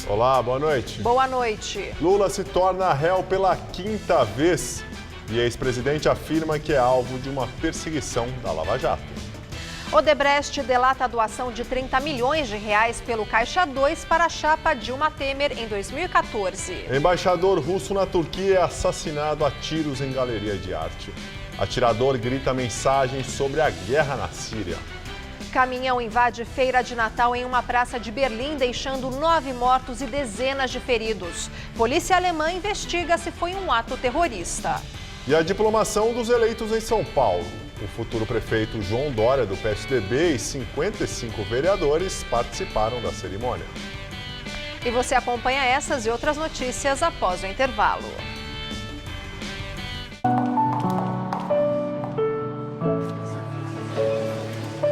Olá, boa noite. Boa noite. Lula se torna réu pela 5ª vez e ex-presidente afirma que é alvo de uma perseguição da Lava Jato. Odebrecht delata a doação de 30 milhões de reais pelo Caixa 2 para a chapa Dilma Temer em 2014. Embaixador russo na Turquia é assassinado a tiros em galeria de arte. Atirador grita mensagens sobre a guerra na Síria. Caminhão invade feira de Natal em uma praça de Berlim, deixando 9 mortos e dezenas de feridos. Polícia alemã investiga se foi um ato terrorista. E a diplomação dos eleitos em São Paulo. O futuro prefeito João Dória, do PSDB, e 55 vereadores participaram da cerimônia. E você acompanha essas e outras notícias após o intervalo.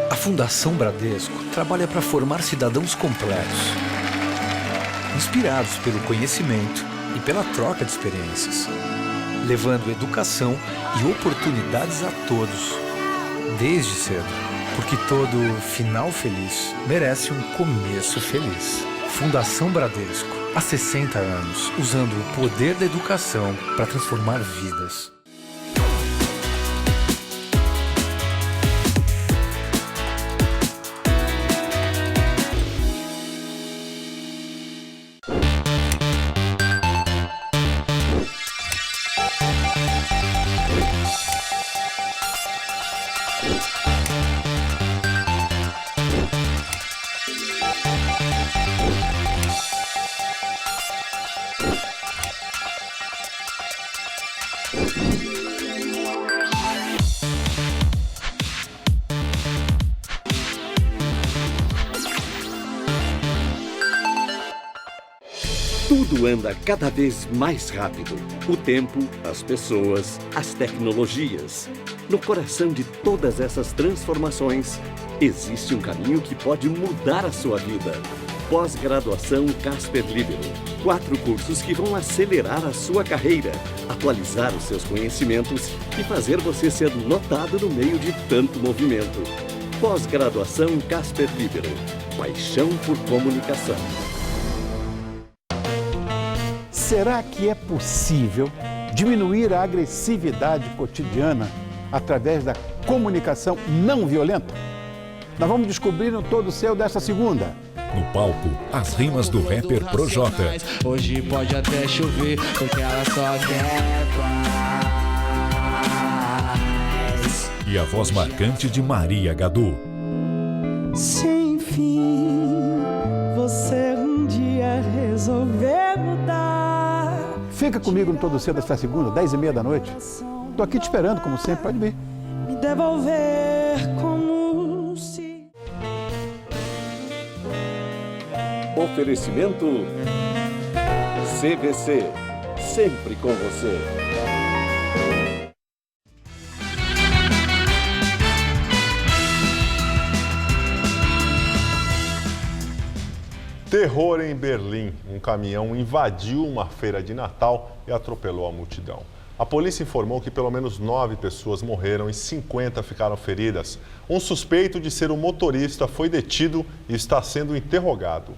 A Fundação Bradesco trabalha para formar cidadãos completos, inspirados pelo conhecimento e pela troca de experiências, levando educação e oportunidades a todos, desde cedo, porque todo final feliz merece um começo feliz. Fundação Bradesco, há 60 anos, usando o poder da educação para transformar vidas. Tudo anda cada vez mais rápido. O tempo, as pessoas, as tecnologias. No coração de todas essas transformações, existe um caminho que pode mudar a sua vida. Pós-graduação Casper Libero. 4 cursos que vão acelerar a sua carreira, atualizar os seus conhecimentos e fazer você ser notado no meio de tanto movimento. Pós-graduação Casper Libero. Paixão por comunicação. Será que é possível diminuir a agressividade cotidiana através da comunicação não violenta? Nós vamos descobrir no Todo Seu desta segunda. No palco, as rimas do rapper Projota. Hoje pode até chover, porque ela só quer paz. E a voz marcante de Maria Gadu. Sem fim, você um dia resolveu mudar. Fica comigo no Todo Seu desta segunda, 10h30 da noite. Tô aqui te esperando, como sempre, pode vir. Me devolver como se... Oferecimento CVC, sempre com você. Terror em Berlim. Um caminhão invadiu uma feira de Natal e atropelou a multidão. A polícia informou que pelo menos 9 pessoas morreram e 50 ficaram feridas. Um suspeito de ser o motorista foi detido e está sendo interrogado.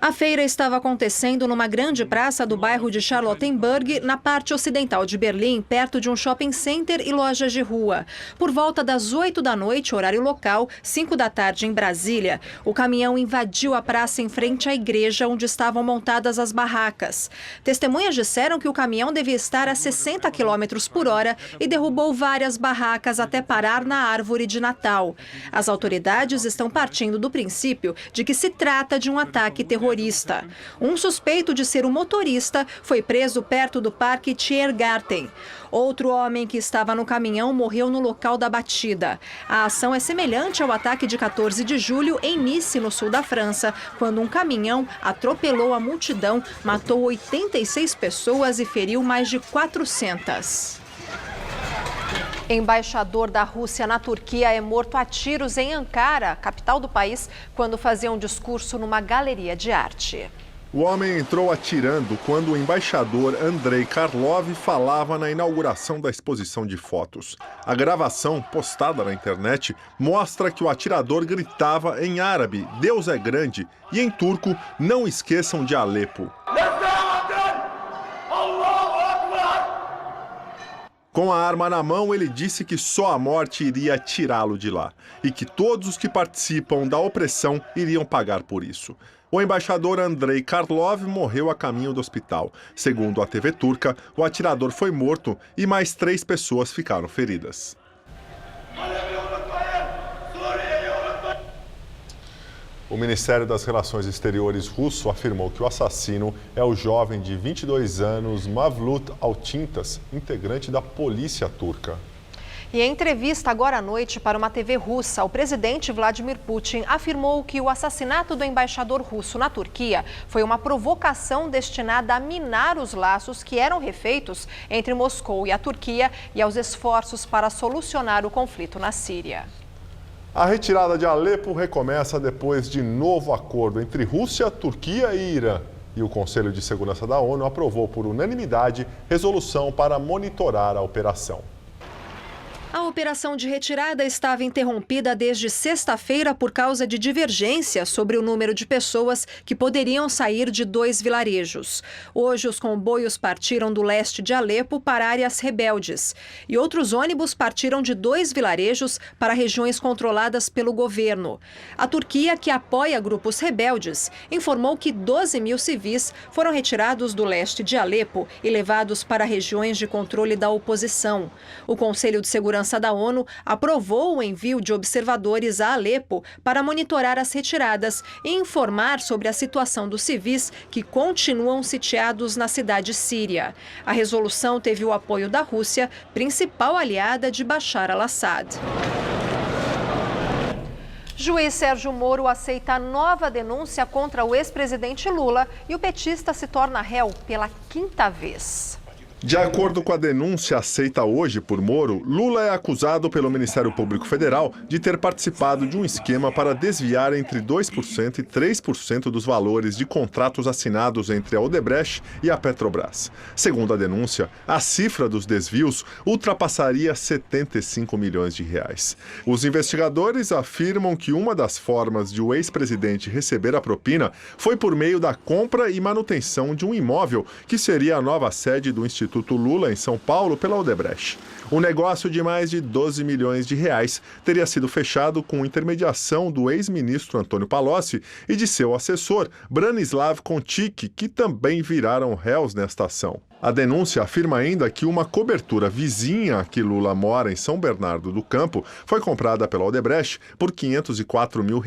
A feira estava acontecendo numa grande praça do bairro de Charlottenburg, na parte ocidental de Berlim, perto de um shopping center e lojas de rua. Por volta das 8 da noite, horário local, 5 da tarde em Brasília, o caminhão invadiu a praça em frente à igreja onde estavam montadas as barracas. Testemunhas disseram que o caminhão devia estar a 60 km por hora e derrubou várias barracas até parar na árvore de Natal. As autoridades estão partindo do princípio de que se trata de um ataque terrorista. Um suspeito de ser o motorista foi preso perto do Parque Tiergarten. Outro homem que estava no caminhão morreu no local da batida. A ação é semelhante ao ataque de 14 de julho em Nice, no sul da França, quando um caminhão atropelou a multidão, matou 86 pessoas e feriu mais de 400. Embaixador da Rússia na Turquia é morto a tiros em Ankara, capital do país, quando fazia um discurso numa galeria de arte. O homem entrou atirando quando o embaixador Andrei Karlov falava na inauguração da exposição de fotos. A gravação, postada na internet, mostra que o atirador gritava em árabe, "Deus é grande", e em turco, "Não esqueçam de Alepo". Com a arma na mão, ele disse que só a morte iria tirá-lo de lá e que todos os que participam da opressão iriam pagar por isso. O embaixador Andrei Karlov morreu a caminho do hospital. Segundo a TV turca, o atirador foi morto e mais 3 pessoas ficaram feridas. O Ministério das Relações Exteriores russo afirmou que o assassino é o jovem de 22 anos Mavlut Altintas, integrante da polícia turca. E em entrevista agora à noite para uma TV russa, o presidente Vladimir Putin afirmou que o assassinato do embaixador russo na Turquia foi uma provocação destinada a minar os laços que eram refeitos entre Moscou e a Turquia e aos esforços para solucionar o conflito na Síria. A retirada de Alepo recomeça depois de novo acordo entre Rússia, Turquia e Irã. E o Conselho de Segurança da ONU aprovou por unanimidade resolução para monitorar a operação. A operação de retirada estava interrompida desde sexta-feira por causa de divergências sobre o número de pessoas que poderiam sair de 2 vilarejos. Hoje, os comboios partiram do leste de Alepo para áreas rebeldes. E outros ônibus partiram de 2 vilarejos para regiões controladas pelo governo. A Turquia, que apoia grupos rebeldes, informou que 12 mil civis foram retirados do leste de Alepo e levados para regiões de controle da oposição. O Conselho de Segurança da ONU aprovou o envio de observadores a Alepo para monitorar as retiradas e informar sobre a situação dos civis que continuam sitiados na cidade síria. A resolução teve o apoio da Rússia, principal aliada de Bashar al-Assad. Juiz Sérgio Moro aceita nova denúncia contra o ex-presidente Lula e o petista se torna réu pela 5ª vez. De acordo com a denúncia aceita hoje por Moro, Lula é acusado pelo Ministério Público Federal de ter participado de um esquema para desviar entre 2% e 3% dos valores de contratos assinados entre a Odebrecht e a Petrobras. Segundo a denúncia, a cifra dos desvios ultrapassaria 75 milhões de reais. Os investigadores afirmam que uma das formas de o ex-presidente receber a propina foi por meio da compra e manutenção de um imóvel que seria a nova sede do Instituto Lula, em São Paulo, pela Odebrecht. O negócio de mais de 12 milhões de reais teria sido fechado com intermediação do ex-ministro Antônio Palocci e de seu assessor, Branislav Kontic, que também viraram réus nesta ação. A denúncia afirma ainda que uma cobertura vizinha a que Lula mora em São Bernardo do Campo foi comprada pela Odebrecht por R$ 504 mil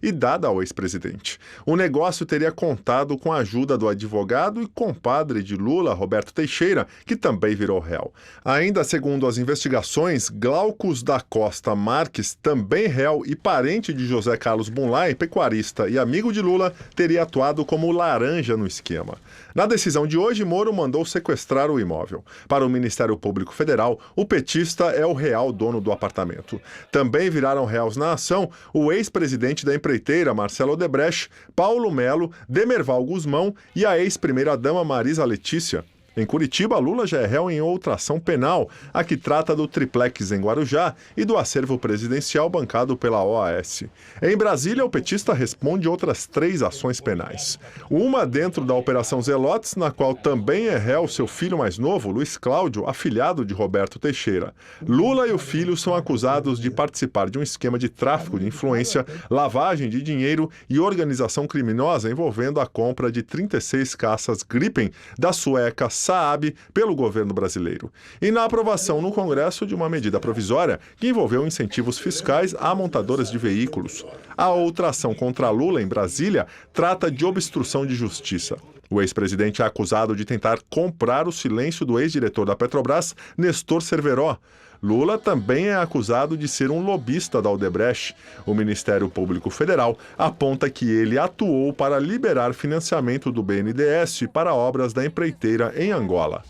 e dada ao ex-presidente. O negócio teria contado com a ajuda do advogado e compadre de Lula, Roberto Teixeira, que também virou réu. Ainda segundo as investigações, Glaucus da Costa Marques, também réu e parente de José Carlos Bunlai, pecuarista e amigo de Lula, teria atuado como laranja no esquema. Na decisão de hoje, Moro mandou sequestrar o imóvel. Para o Ministério Público Federal, o petista é o real dono do apartamento. Também viraram réus na ação o ex-presidente da empreiteira, Marcelo Odebrecht, Paulo Melo, Demerval Guzmão e a ex-primeira-dama Marisa Letícia. Em Curitiba, Lula já é réu em outra ação penal, a que trata do triplex em Guarujá e do acervo presidencial bancado pela OAS. Em Brasília, o petista responde outras 3 ações penais. Uma dentro da Operação Zelotes, na qual também é réu seu filho mais novo, Luiz Cláudio, afilhado de Roberto Teixeira. Lula e o filho são acusados de participar de um esquema de tráfico de influência, lavagem de dinheiro e organização criminosa envolvendo a compra de 36 caças Gripen da sueca Saab pelo governo brasileiro. E na aprovação no Congresso de uma medida provisória que envolveu incentivos fiscais a montadoras de veículos. A outra ação contra Lula em Brasília trata de obstrução de justiça. O ex-presidente é acusado de tentar comprar o silêncio do ex-diretor da Petrobras, Nestor Cerveró. Lula também é acusado de ser um lobista da Odebrecht. O Ministério Público Federal aponta que ele atuou para liberar financiamento do BNDES para obras da empreiteira em Angola.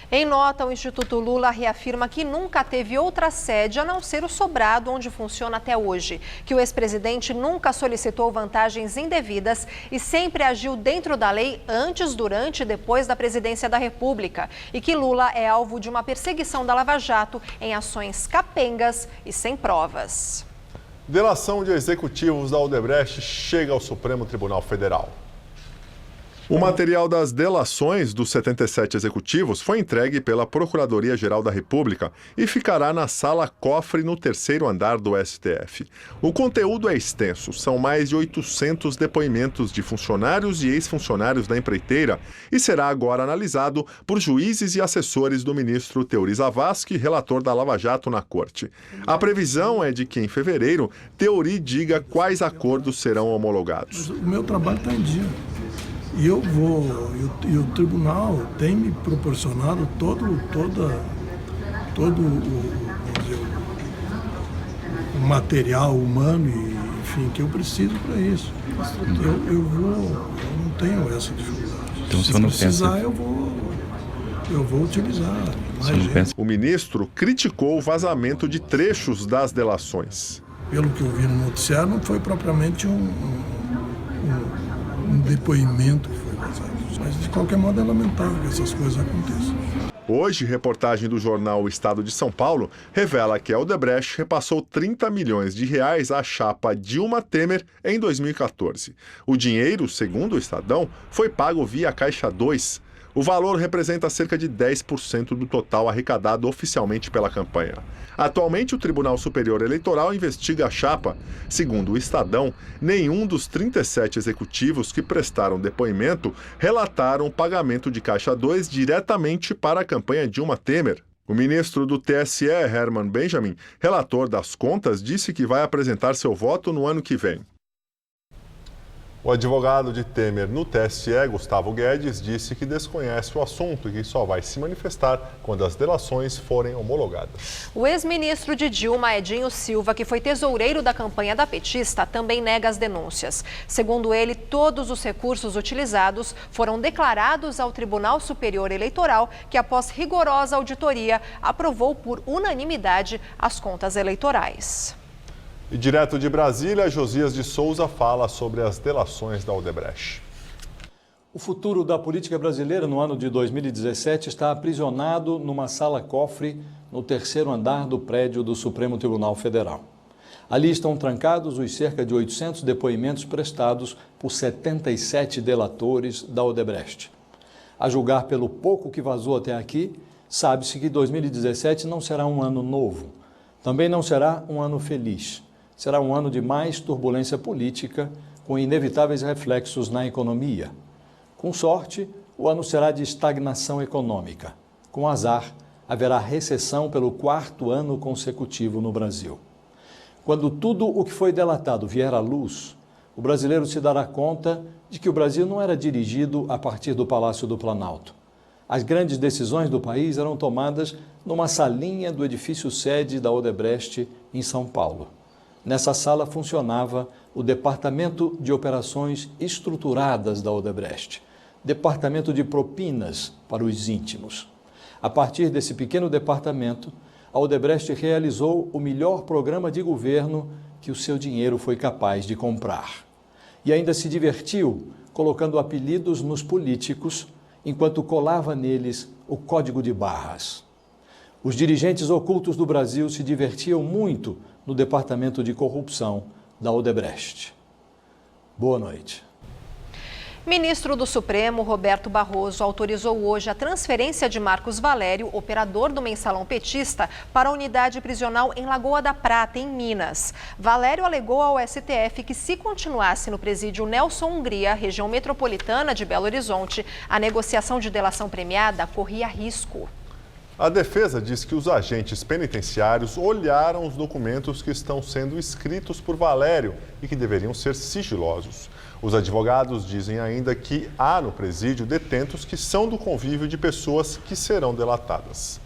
Em nota, o Instituto Lula reafirma que nunca teve outra sede a não ser o sobrado onde funciona até hoje, que o ex-presidente nunca solicitou vantagens indevidas e sempre agiu dentro da lei antes, durante e depois da presidência da República, e que Lula é alvo de uma perseguição da Lava Jato em ações capengas e sem provas. Delação de executivos da Odebrecht chega ao Supremo Tribunal Federal. O material das delações dos 77 executivos foi entregue pela Procuradoria-Geral da República e ficará na sala cofre no 3º andar do STF. O conteúdo é extenso, são mais de 800 depoimentos de funcionários e ex-funcionários da empreiteira e será agora analisado por juízes e assessores do ministro Teori Zavascki, relator da Lava Jato na Corte. A previsão é de que, em fevereiro, Teori diga quais acordos serão homologados. O meu trabalho está em dia. E eu vou, e o tribunal tem me proporcionado todo o material humano e, enfim, que eu preciso para isso. Eu não tenho essa dificuldade. Então, se precisar, eu vou utilizar. O ministro criticou o vazamento de trechos das delações. Pelo que eu vi no noticiário, não foi propriamente um depoimento que foi vazado. Mas, de qualquer modo, é lamentável que essas coisas aconteçam. Hoje, reportagem do jornal O Estado de São Paulo revela que a Odebrecht repassou 30 milhões de reais à chapa Dilma Temer em 2014. O dinheiro, segundo o Estadão, foi pago via Caixa 2. O valor representa cerca de 10% do total arrecadado oficialmente pela campanha. Atualmente, o Tribunal Superior Eleitoral investiga a chapa. Segundo o Estadão, nenhum dos 37 executivos que prestaram depoimento relataram o pagamento de Caixa 2 diretamente para a campanha Dilma Temer. O ministro do TSE, Herman Benjamin, relator das contas, disse que vai apresentar seu voto no ano que vem. O advogado de Temer no TSE, Gustavo Guedes, disse que desconhece o assunto e que só vai se manifestar quando as delações forem homologadas. O ex-ministro de Dilma, Edinho Silva, que foi tesoureiro da campanha da petista, também nega as denúncias. Segundo ele, todos os recursos utilizados foram declarados ao Tribunal Superior Eleitoral, que após rigorosa auditoria, aprovou por unanimidade as contas eleitorais. E direto de Brasília, Josias de Souza fala sobre as delações da Odebrecht. O futuro da política brasileira no ano de 2017 está aprisionado numa sala-cofre no 3º andar do prédio do Supremo Tribunal Federal. Ali estão trancados os cerca de 800 depoimentos prestados por 77 delatores da Odebrecht. A julgar pelo pouco que vazou até aqui, sabe-se que 2017 não será um ano novo. Também não será um ano feliz. Será um ano de mais turbulência política, com inevitáveis reflexos na economia. Com sorte, o ano será de estagnação econômica. Com azar, haverá recessão pelo 4º ano consecutivo no Brasil. Quando tudo o que foi delatado vier à luz, o brasileiro se dará conta de que o Brasil não era dirigido a partir do Palácio do Planalto. As grandes decisões do país eram tomadas numa salinha do edifício sede da Odebrecht, em São Paulo. Nessa sala funcionava o Departamento de Operações Estruturadas da Odebrecht, Departamento de Propinas para os íntimos. A partir desse pequeno departamento, a Odebrecht realizou o melhor programa de governo que o seu dinheiro foi capaz de comprar. E ainda se divertiu colocando apelidos nos políticos, enquanto colava neles o código de barras. Os dirigentes ocultos do Brasil se divertiam muito no Departamento de Corrupção da Odebrecht. Boa noite. Ministro do Supremo, Roberto Barroso, autorizou hoje a transferência de Marcos Valério, operador do mensalão petista, para a unidade prisional em Lagoa da Prata, em Minas. Valério alegou ao STF que, se continuasse no presídio Nelson Hungria, região metropolitana de Belo Horizonte, a negociação de delação premiada corria risco. A defesa diz que os agentes penitenciários olharam os documentos que estão sendo escritos por Valério e que deveriam ser sigilosos. Os advogados dizem ainda que há no presídio detentos que são do convívio de pessoas que serão delatadas.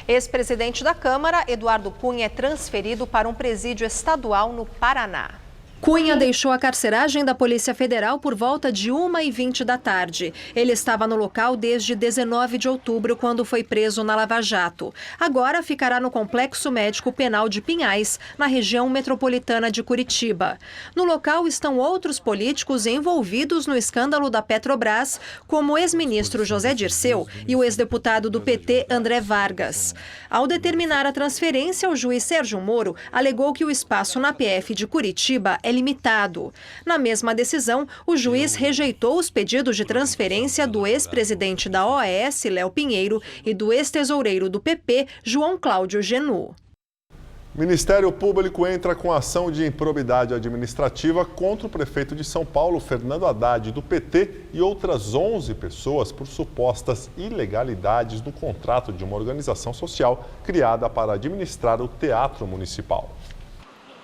Ex-presidente da Câmara, Eduardo Cunha, é transferido para um presídio estadual no Paraná. Cunha deixou a carceragem da Polícia Federal por volta de 1h20 da tarde. Ele estava no local desde 19 de outubro, quando foi preso na Lava Jato. Agora ficará no Complexo Médico Penal de Pinhais, na região metropolitana de Curitiba. No local estão outros políticos envolvidos no escândalo da Petrobras, como o ex-ministro José Dirceu e o ex-deputado do PT, André Vargas. Ao determinar a transferência, o juiz Sérgio Moro alegou que o espaço na PF de Curitiba é limitado. Na mesma decisão, o juiz rejeitou os pedidos de transferência do ex-presidente da OAS, Léo Pinheiro, e do ex-tesoureiro do PP, João Cláudio Genu. O Ministério Público entra com ação de improbidade administrativa contra o prefeito de São Paulo, Fernando Haddad, do PT, e outras 11 pessoas por supostas ilegalidades no contrato de uma organização social criada para administrar o Teatro Municipal.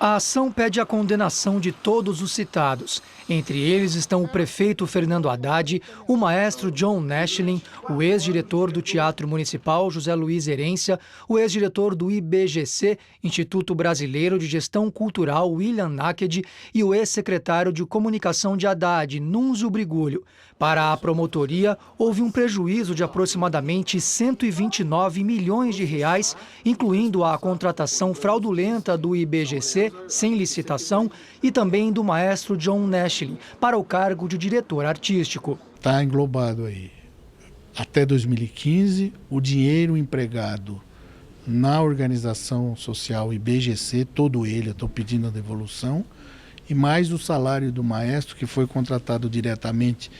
A ação pede a condenação de todos os citados. Entre eles estão o prefeito Fernando Haddad, o maestro John Nashlin, o ex-diretor do Teatro Municipal José Luiz Herência, o ex-diretor do IBGC, Instituto Brasileiro de Gestão Cultural William Naked, e o ex-secretário de Comunicação de Haddad, Nunzio Brigulho. Para a promotoria, houve um prejuízo de aproximadamente 129 milhões de reais, incluindo a contratação fraudulenta do IBGC, sem licitação, e também do maestro John Nashlin, para o cargo de diretor artístico. Está englobado aí, até 2015, o dinheiro empregado na organização social IBGC, todo ele, eu estou pedindo a devolução, e mais o salário do maestro, que foi contratado diretamente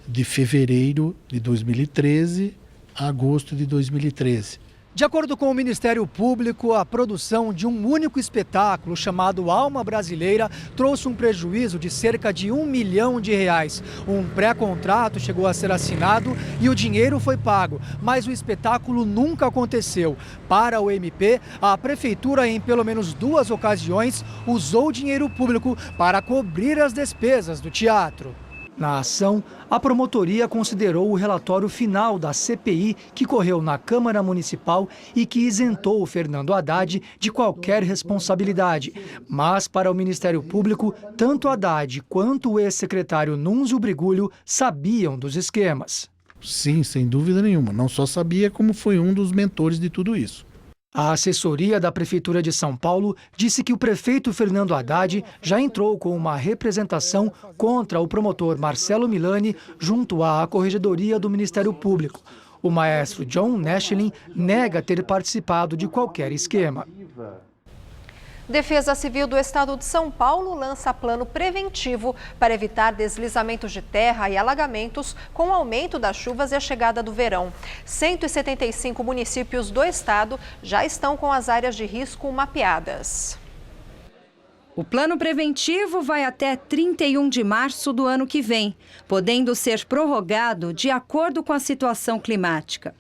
de fevereiro de 2013 a agosto de 2013. De acordo com o Ministério Público, a produção de um único espetáculo chamado Alma Brasileira trouxe um prejuízo de cerca de R$1 milhão. Um pré-contrato chegou a ser assinado e o dinheiro foi pago, mas o espetáculo nunca aconteceu. Para o MP, a Prefeitura, em pelo menos 2 ocasiões, usou dinheiro público para cobrir as despesas do teatro. Na ação, a promotoria considerou o relatório final da CPI que correu na Câmara Municipal e que isentou o Fernando Haddad de qualquer responsabilidade. Mas, para o Ministério Público, tanto Haddad quanto o ex-secretário Nunzio Brigulho sabiam dos esquemas. Sim, sem dúvida nenhuma. Não só sabia, como foi um dos mentores de tudo isso. A assessoria da Prefeitura de São Paulo disse que o prefeito Fernando Haddad já entrou com uma representação contra o promotor Marcelo Milani junto à Corregedoria do Ministério Público. O maestro John Nashlin nega ter participado de qualquer esquema. Defesa Civil do Estado de São Paulo lança plano preventivo para evitar deslizamentos de terra e alagamentos com o aumento das chuvas e a chegada do verão. 175 municípios do estado já estão com as áreas de risco mapeadas. O plano preventivo vai até 31 de março do ano que vem, podendo ser prorrogado de acordo com a situação climática.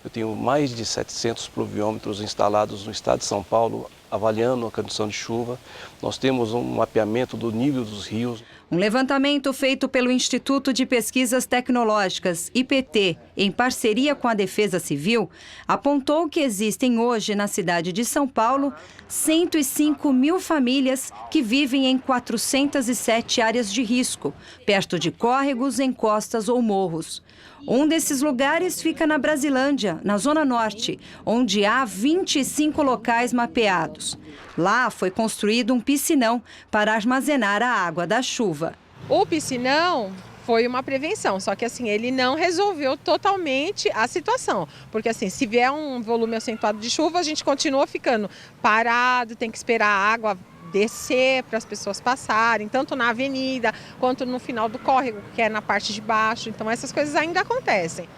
Eu tenho mais de 700 pluviômetros instalados no estado de São Paulo, avaliando a condição de chuva. Nós temos um mapeamento do nível dos rios. Um levantamento feito pelo Instituto de Pesquisas Tecnológicas, IPT, em parceria com a Defesa Civil, apontou que existem hoje na cidade de São Paulo 105 mil famílias que vivem em 407 áreas de risco, perto de córregos, encostas ou morros. Um desses lugares fica na Brasilândia, na Zona Norte, onde há 25 locais mapeados. Lá foi construído um piscinão para armazenar a água da chuva. O piscinão foi uma prevenção, só que assim, ele não resolveu totalmente a situação. Porque assim, se vier um volume acentuado de chuva, a gente continua ficando parado, tem que esperar a água descer para as pessoas passarem, tanto na avenida quanto no final do córrego, que é na parte de baixo. Então essas coisas ainda acontecem.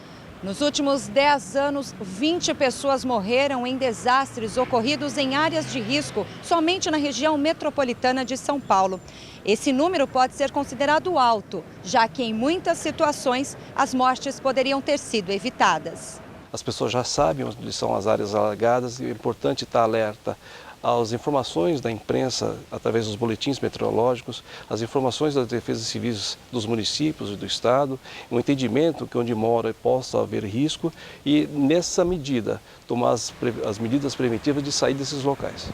Nos últimos 10 anos, 20 pessoas morreram em desastres ocorridos em áreas de risco, somente na região metropolitana de São Paulo. Esse número pode ser considerado alto, já que em muitas situações as mortes poderiam ter sido evitadas. As pessoas já sabem onde são as áreas alagadas e é importante estar alerta às informações da imprensa, através dos boletins meteorológicos, as informações das defesas civis dos municípios e do estado, o entendimento que onde mora possa haver risco e, nessa medida, tomar as medidas preventivas de sair desses locais.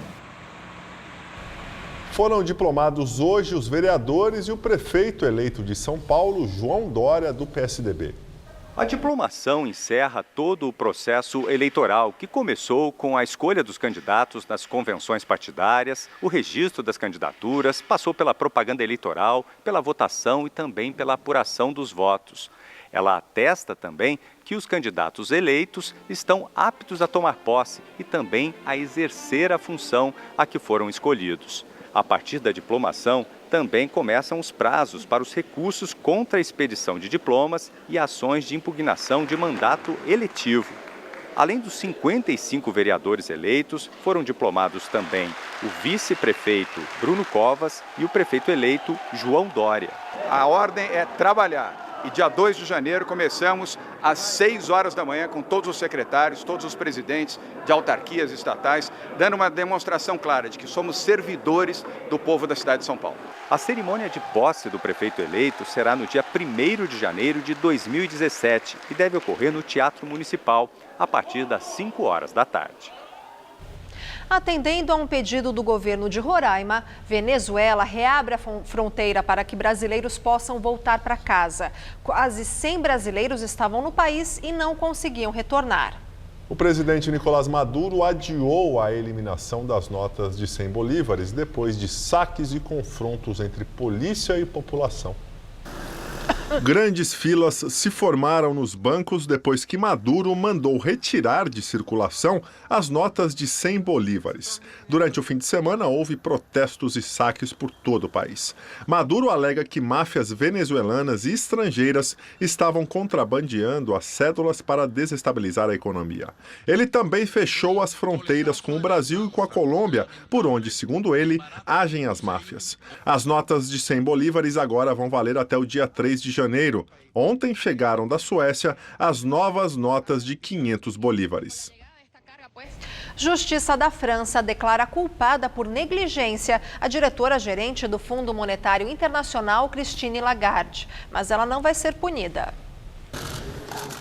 Foram diplomados hoje os vereadores e o prefeito eleito de São Paulo, João Dória, do PSDB. A diplomação encerra todo o processo eleitoral, que começou com a escolha dos candidatos nas convenções partidárias, o registro das candidaturas, passou pela propaganda eleitoral, pela votação e também pela apuração dos votos. Ela atesta também que os candidatos eleitos estão aptos a tomar posse e também a exercer a função a que foram escolhidos. A partir da diplomação, também começam os prazos para os recursos contra a expedição de diplomas e ações de impugnação de mandato eletivo. Além dos 55 vereadores eleitos, foram diplomados também o vice-prefeito Bruno Covas e o prefeito eleito João Dória. A ordem é trabalhar. E dia 2 de janeiro começamos às 6 horas da manhã com todos os secretários, todos os presidentes de autarquias estatais, dando uma demonstração clara de que somos servidores do povo da cidade de São Paulo. A cerimônia de posse do prefeito eleito será no dia 1º de janeiro de 2017 e deve ocorrer no Teatro Municipal a partir das 5 horas da tarde. Atendendo a um pedido do governo de Roraima, Venezuela reabre a fronteira para que brasileiros possam voltar para casa. Quase 100 brasileiros estavam no país e não conseguiam retornar. O presidente Nicolás Maduro adiou a eliminação das notas de 100 bolívares depois de saques e confrontos entre polícia e população. Grandes filas se formaram nos bancos depois que Maduro mandou retirar de circulação as notas de 100 bolívares. Durante o fim de semana, houve protestos e saques por todo o país. Maduro alega que máfias venezuelanas e estrangeiras estavam contrabandeando as cédulas para desestabilizar a economia. Ele também fechou as fronteiras com o Brasil e com a Colômbia, por onde, segundo ele, agem as máfias. As notas de 100 bolívares agora vão valer até o dia 3 de janeiro. Ontem chegaram da Suécia as novas notas de 500 bolívares. Justiça da França declara culpada por negligência a diretora-gerente do Fundo Monetário Internacional, Christine Lagarde, mas ela não vai ser punida.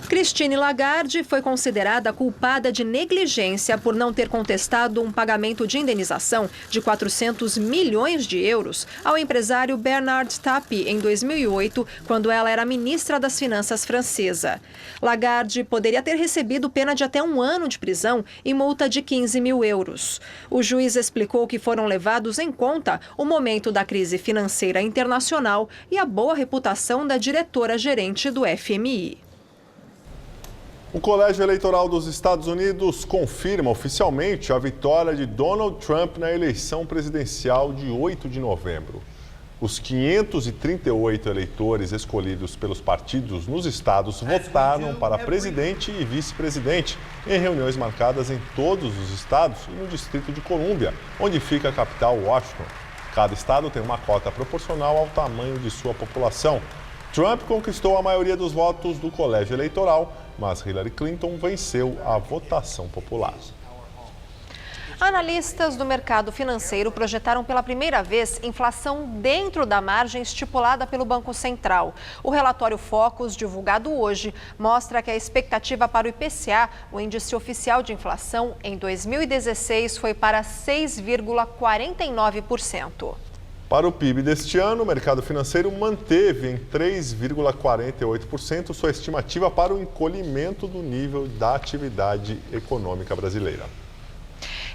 Christine Lagarde foi considerada culpada de negligência por não ter contestado um pagamento de indenização de 400 milhões de euros ao empresário Bernard Tapie em 2008, quando ela era ministra das Finanças francesa. Lagarde poderia ter recebido pena de até 1 ano de prisão e multa de 15 mil euros. O juiz explicou que foram levados em conta o momento da crise financeira internacional e a boa reputação da diretora-gerente do FMI. O Colégio Eleitoral dos Estados Unidos confirma oficialmente a vitória de Donald Trump na eleição presidencial de 8 de novembro. Os 538 eleitores escolhidos pelos partidos nos estados votaram para presidente e vice-presidente em reuniões marcadas em todos os estados e no Distrito de Colômbia, onde fica a capital Washington. Cada estado tem uma cota proporcional ao tamanho de sua população. Trump conquistou a maioria dos votos do colégio eleitoral, mas Hillary Clinton venceu a votação popular. Analistas do mercado financeiro projetaram pela primeira vez inflação dentro da margem estipulada pelo Banco Central. O relatório Focus, divulgado hoje, mostra que a expectativa para o IPCA, o índice oficial de inflação, em 2016 foi para 6,49%. Para o PIB deste ano, o mercado financeiro manteve em 3,48% sua estimativa para o encolhimento do nível da atividade econômica brasileira.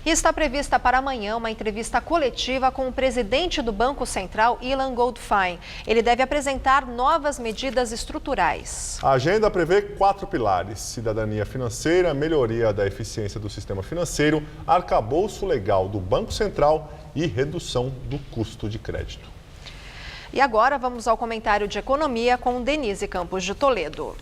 E está prevista para amanhã uma entrevista coletiva com o presidente do Banco Central, Ilan Goldfein. Ele deve apresentar novas medidas estruturais. A agenda prevê 4 pilares: cidadania financeira, melhoria da eficiência do sistema financeiro, arcabouço legal do Banco Central e redução do custo de crédito. E agora vamos ao comentário de economia com Denise Campos de Toledo.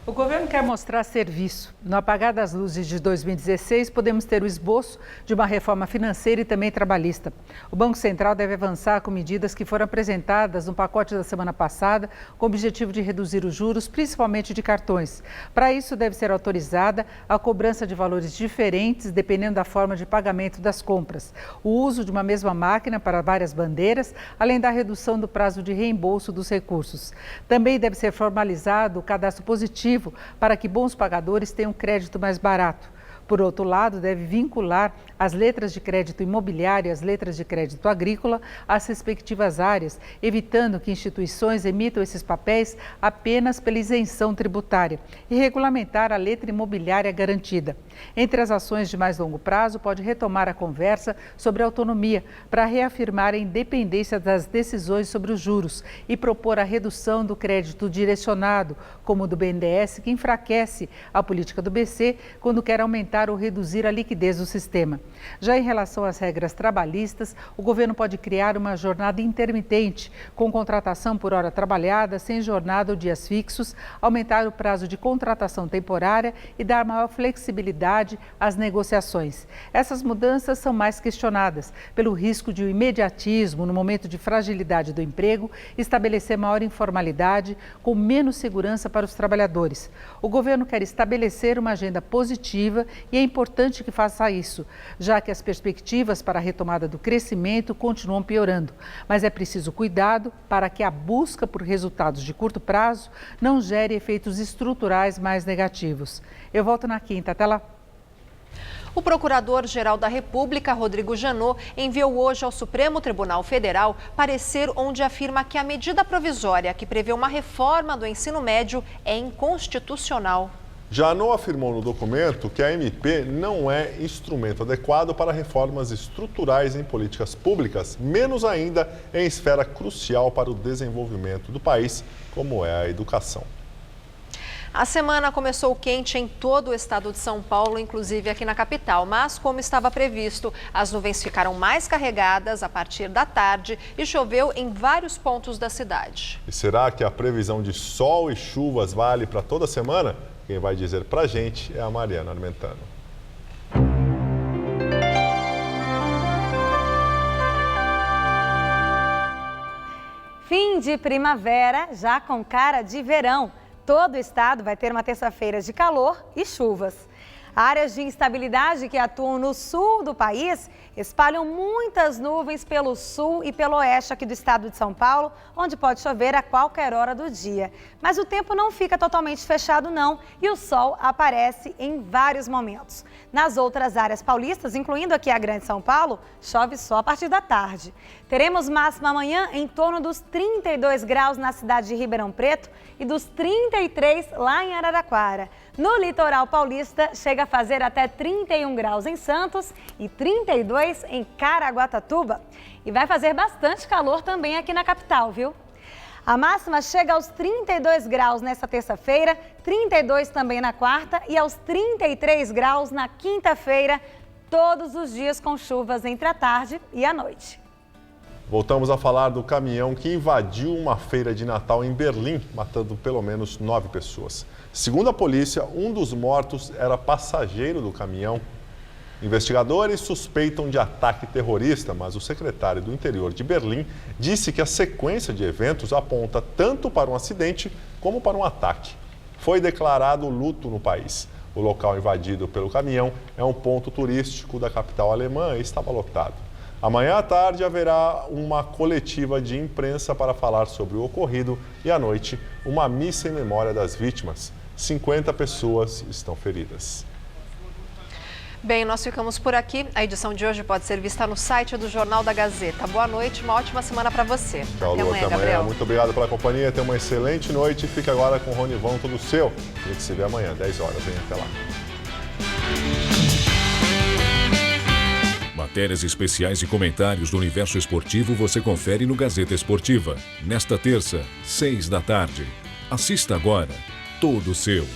O governo quer mostrar serviço. No apagar das luzes de 2016, podemos ter o esboço de uma reforma financeira e também trabalhista. O Banco Central deve avançar com medidas que foram apresentadas no pacote da semana passada, com o objetivo de reduzir os juros, principalmente de cartões. Para isso, deve ser autorizada a cobrança de valores diferentes, dependendo da forma de pagamento das compras. O uso de uma mesma máquina para várias bandeiras, além da redução do prazo de reembolso dos recursos. Também deve ser formalizado o cadastro positivo para que bons pagadores tenham crédito mais barato. Por outro lado, deve vincular as letras de crédito imobiliário e as letras de crédito agrícola às respectivas áreas, evitando que instituições emitam esses papéis apenas pela isenção tributária e regulamentar a letra imobiliária garantida. Entre as ações de mais longo prazo, pode retomar a conversa sobre autonomia para reafirmar a independência das decisões sobre os juros e propor a redução do crédito direcionado, como o do BNDES, que enfraquece a política do BC quando quer aumentar ou reduzir a liquidez do sistema. Já em relação às regras trabalhistas, o governo pode criar uma jornada intermitente, com contratação por hora trabalhada, sem jornada ou dias fixos, aumentar o prazo de contratação temporária e dar maior flexibilidade às negociações. Essas mudanças são mais questionadas pelo risco de imediatismo no momento de fragilidade do emprego, estabelecer maior informalidade, com menos segurança para os trabalhadores. O governo quer estabelecer uma agenda positiva e é importante que faça isso, já que as perspectivas para a retomada do crescimento continuam piorando. Mas é preciso cuidado para que a busca por resultados de curto prazo não gere efeitos estruturais mais negativos. Eu volto na quinta. Até lá. O Procurador-Geral da República, Rodrigo Janot, enviou hoje ao Supremo Tribunal Federal parecer onde afirma que a medida provisória que prevê uma reforma do ensino médio é inconstitucional. Janot afirmou no documento que a MP não é instrumento adequado para reformas estruturais em políticas públicas, menos ainda em esfera crucial para o desenvolvimento do país, como é a educação. A semana começou quente em todo o estado de São Paulo, inclusive aqui na capital. Mas, como estava previsto, as nuvens ficaram mais carregadas a partir da tarde e choveu em vários pontos da cidade. E será que a previsão de sol e chuvas vale para toda semana? Quem vai dizer para a gente é a Mariana Armentano. Fim de primavera, já com cara de verão. Todo o estado vai ter uma terça-feira de calor e chuvas. Áreas de instabilidade que atuam no sul do país espalham muitas nuvens pelo sul e pelo oeste aqui do estado de São Paulo, onde pode chover a qualquer hora do dia. Mas o tempo não fica totalmente fechado não e o sol aparece em vários momentos. Nas outras áreas paulistas, incluindo aqui a Grande São Paulo, chove só a partir da tarde. Teremos máxima amanhã em torno dos 32 graus na cidade de Ribeirão Preto e dos 33 lá em Araraquara. No litoral paulista, chega a fazer até 31 graus em Santos e 32 em Caraguatatuba. E vai fazer bastante calor também aqui na capital, viu? A máxima chega aos 32 graus nesta terça-feira, 32 também na quarta e aos 33 graus na quinta-feira, todos os dias com chuvas entre a tarde e a noite. Voltamos a falar do caminhão que invadiu uma feira de Natal em Berlim, matando pelo menos 9 pessoas. Segundo a polícia, um dos mortos era passageiro do caminhão. Investigadores suspeitam de ataque terrorista, mas o secretário do Interior de Berlim disse que a sequência de eventos aponta tanto para um acidente como para um ataque. Foi declarado luto no país. O local invadido pelo caminhão é um ponto turístico da capital alemã e estava lotado. Amanhã à tarde haverá uma coletiva de imprensa para falar sobre o ocorrido e à noite uma missa em memória das vítimas. 50 pessoas estão feridas. Bem, nós ficamos por aqui. A edição de hoje pode ser vista no site do Jornal da Gazeta. Boa noite, uma ótima semana para você. Tchau, Lu, até amanhã. Muito obrigado pela companhia, tenha uma excelente noite. Fica agora com o Ronivão, tudo seu. A gente se vê amanhã, 10 horas. Vem até lá. Matérias especiais e comentários do universo esportivo você confere no Gazeta Esportiva. Nesta terça, 6 da tarde. Assista agora. Todo seu.